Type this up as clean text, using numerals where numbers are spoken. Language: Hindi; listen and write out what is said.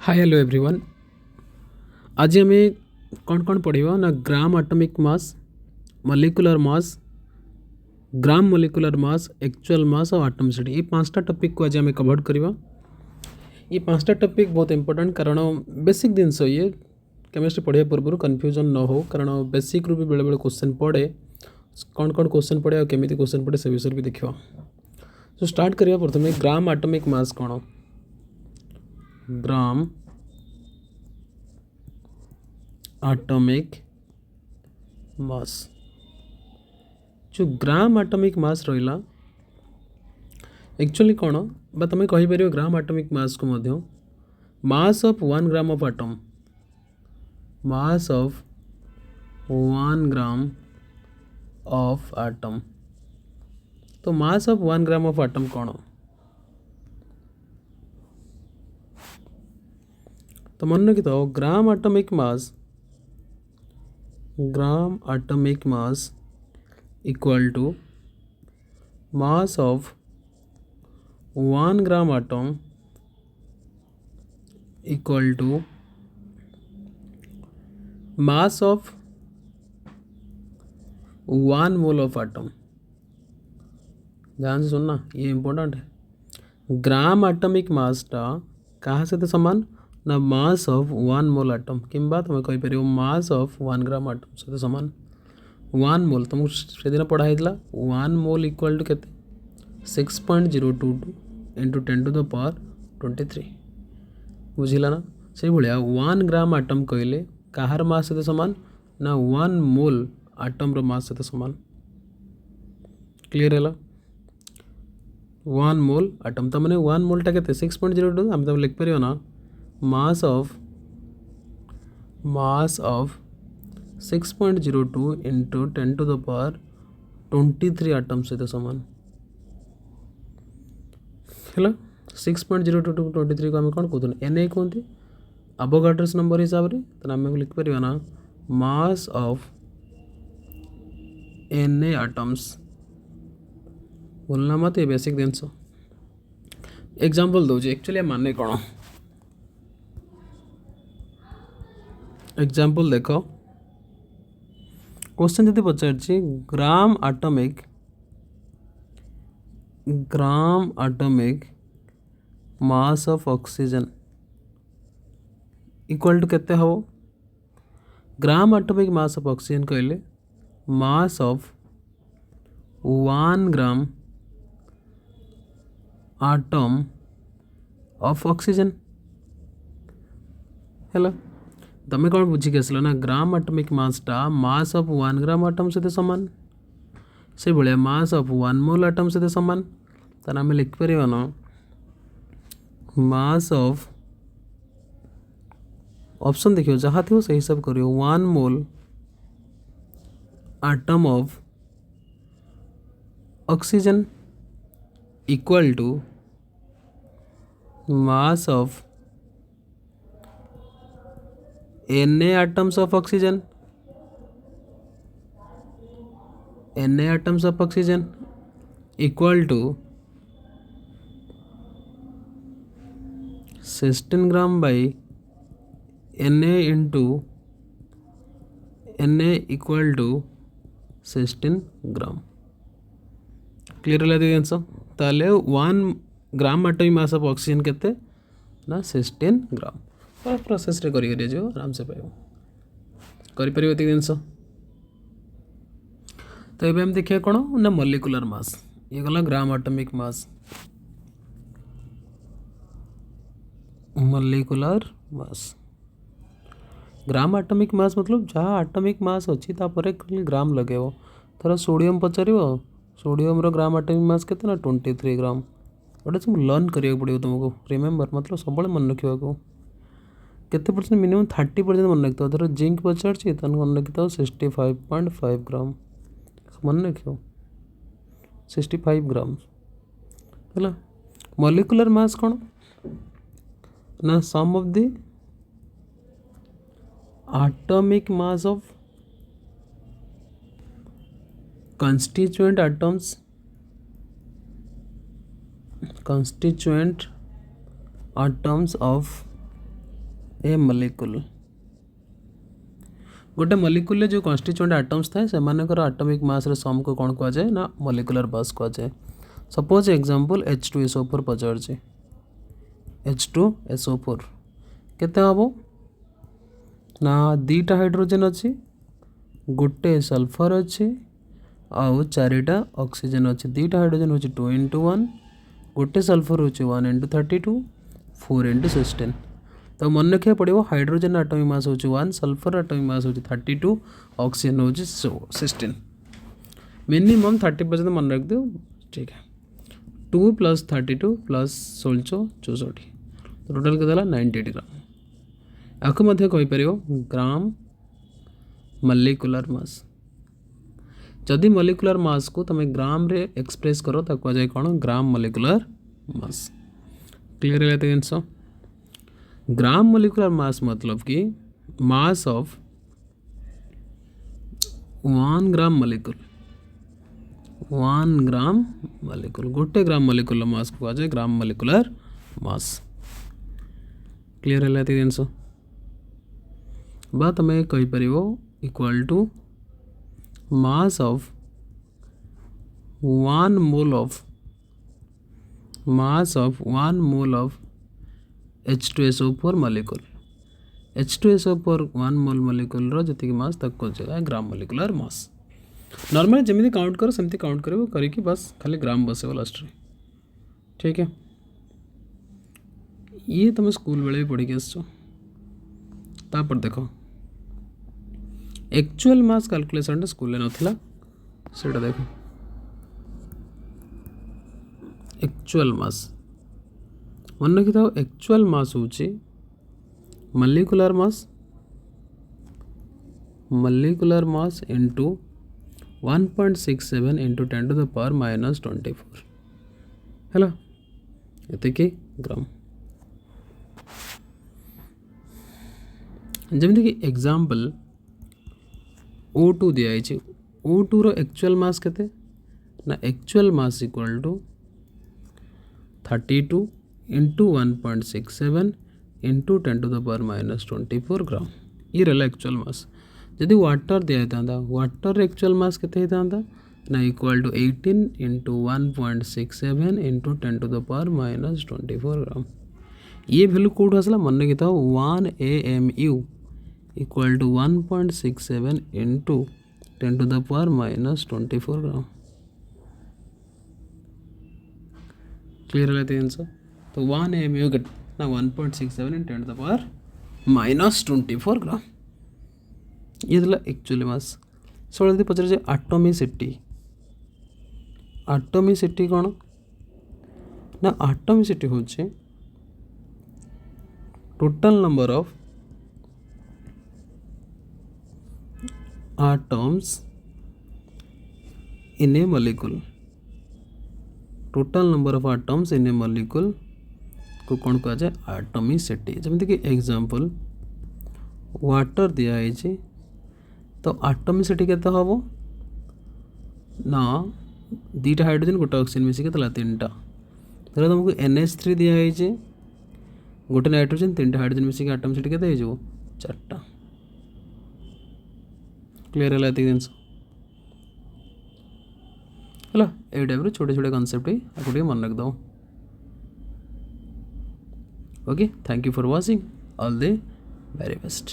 Hi hello everyone. आज आम कौन कौन पढ़ा ना ग्राम एटॉमिक मास, molecular mass, gram molecular mass, actual mass और एटॉमिसिटी। ये पांचटा टॉपिक को आज आम कवर करवा। ये पांचटा टॉपिक बहुत इंपोर्टेंट कारण बेसिक जिनस ये केमिस्ट्री पढ़िया पूर्व कन्फ्यूजन न हो, कारण बेसिक रू भी बेले बेले क्वेश्चन पड़े। कौन कौन क्वेश्चन पड़े और केमी क्वेश्चन पड़े से विषय भी देखा। तो स्टार्ट करिया प्रथम ग्राम एटॉमिक मास कौन। ग्राम एटॉमिक मास, जो ग्राम एटॉमिक मास रहा एक्चुअली कौन बा तुम कहीपर ग्राम एटॉमिक मास को मध्य mass of 1 gram of atom, mass of 1 gram of atom. तो mass of 1 gram of atom कौन, तो मन रखी तो gram atomic mass, gram atomic mass equal to mass of 1 gram atom equal to mass of 1 mole of atom. ध्यान से सुनना, ये इम्पोर्टेंट है। ग्राम एटॉमिक मास टा कहाँ से समान ना मास ऑफ 1 मोल एटम किंबा तुम कहीपर मास ऑफ 1 ग्राम एटम सहित समान। 1 मोल तुमको से दिन पढ़ाई 1 मोल इक्वल टू के 6.022 इंटू 10 टू द पावर 23। बुझिला ना, से भाया 1 ग्राम एटम कहले कहार मास सहित समान ना 1 मोल एटम रो मास सहित समान। क्लियर है? 1 मोल एटम तो मैंने 1 मोलटा के 6.02 आम तुम लिखिपर ना mass of 6.02 into 10 to the power 23 atom सहित समान है। 6.02 टू 23 को आम कौन कहते एन ए कहते अवोगाड्रोस नंबर हिसाब से, तो आम लिखिपर ना mass of N A atoms. बोलना मत, ये बेसिक जिनस। एग्जांपल दूसरी एक्चुअली माने कौन। एग्जांपल देख, क्वेश्चन जब पचार gram atomic mass of oxygen equal to केते हो। Gram atomic mass of oxygen कहले mass of 1 gram atom of oxygen है। तुम कौन बुझिक आसल ना ग्राम एटॉमिक मासटा मास ऑफ 1 ग्राम एटम सहित सामान, से भाया मास ऑफ 1 मोल एटम सहित सामान। तार आम लिखिपर ना मास ऑफ, ऑप्शन देखियो जहाँ थी से हिसाब करियो 1 mole atom of oxygen equal to mass of Na atoms of oxygen, Na atoms of oxygen equal to 16 gram by Na into Na equal to 16 gram. Clear है जिनस। ताले 1 ग्राम एटॉमिक मास ऑफ ऑक्सीजन केते ना 16 ग्राम। प्रोसेस रे करी जो आराम से पाइब कर जिनस। तो ये हम देखिए कौन ना मॉलिक्यूलर मास, ये गला ग्राम एटॉमिक मास। मॉलिक्यूलर मास, ग्राम एटॉमिक मास मतलब जहाँ एटॉमिक मास अच्छी तापर ग्राम लगे। थोड़ा सोडियम पचार, सोडियम रो ग्राम एटॉमिक मास के ना 23 ग्राम। गोटे सब लर्न करा पड़ो तुमको, रिमेम्बर मतलब सब मन रखा केते परसेंट मिनिमम 30% मन रखी। धर जिंक पचार मन रखी 65.5 ग्राम मन रख 65 ग्राम है। मॉलिक्यूलर मास कौन ना sum of the atomic mass of constituent atoms of a molecule गोटे मलिक्यूल जो कन्स्टिट्यूएंट आटम्स थाए सेमानकर आटमिक मास रे सम को कौन कह जाए ना मलिक्यूलर मास कह जाए। सपोज एग्जांपल H2SO4 पचार H2SO4 केते हबो ना दीटा हाइड्रोजन अच्छी गोटे सल्फर अच्छी आउ चारिटा ऑक्सीजन अच्छी दीटा हाइड्रोजन हूँ 2 × 1 गोटे सल्फर हूँ 1 × 32 4 × 16 तो मन रखा पड़ो हाइड्रोजन आटमिक मास हूँ 1 सल्फर आटमिक मास हूँ 32 ऑक्सीजन हूँ 16 मिनिमम 30% मन रख दो ठीक है 2 + 32 + 16 64 टोटाल के 98 ग्राम आपको मध्य कहीपर ग्राम मलिक्युलर मास जदि मलिक्युलर मास को तुम ग्राम रे एक्सप्रेस करो तो कह जाए कौन ग्राम मलिक्युलर मास क्लियर है जिनस ग्राम मलिक्युलर मास मतलब कि मास of 1 gram molecule 1 gram molecule गोटे ग्राम मलिक्यूलर मास को कह जाए ग्राम मलिक्युलर मास क्लियर है जिनस बा तुम कहीपर equal to mass of 1 mole of H2SO4 molecule H2SO4 1 mole molecule रो जति मास तक को जगह ग्राम मलिक्युलर मास नॉर्मली जमी काउंट करो सेमती काउंट करो करके बस खाली ग्राम बसेब लास्ट रे ठीक है ये तुम स्कूल बेले भी पढ़ी के आसो तापर देखो एक्चुअल मास कैलकुलेशन स्कूल नथिला सेटा देखो एक्चुअल मास मन रखी था एक्चुअल मास हूँ मलिक्युलर मास इंटू 1.67 इंटू 10⁻⁻24 है ये ग्राम जमीन कि एग्जाम्पल O2 दिखाई O2 रो एक्चुअल मास केते ना actual mass equal to 32 into 1.67 into 10⁻⁻24 gram ये रहा एक्चुअल मास जदि वाटर दिया वाटर एक्चुअल मास केते ना equal to 18 into 1.67 into 10⁻⁻24 gram ये वैल्यू कौट आसला मन रखी था 1 AMU equal to 1.67 into 10⁻⁻24 gram clear है आंसर तो 1 AMU ना 1.67 इन 10⁻⁻24 ग्राम ये दिला एक्चुअली मास सो यदि पचार आटोमिसिटी कौन ना आटोमिसिटी हूँ total number of atoms in a molecule total number of atoms in a molecule को कौन कह जाए एटॉमिसिटी जमीन कि एग्जांपल वाटर दिखाई तो एटॉमिसिटी केते हम ना दीटा हाइड्रोजन गोटे ऑक्सीजन मिसिक 3टा धर तुमको NH3 दिखाई गोटे नाइट्रोजन 3टा हाइड्रोजन मिसिक एटॉमिसिटी केते 4टा क्लियर है जिनस है ये टाइप छोटे छोटे कॉन्सेप्ट ही मन रख दो okay thank you for watching all the very best.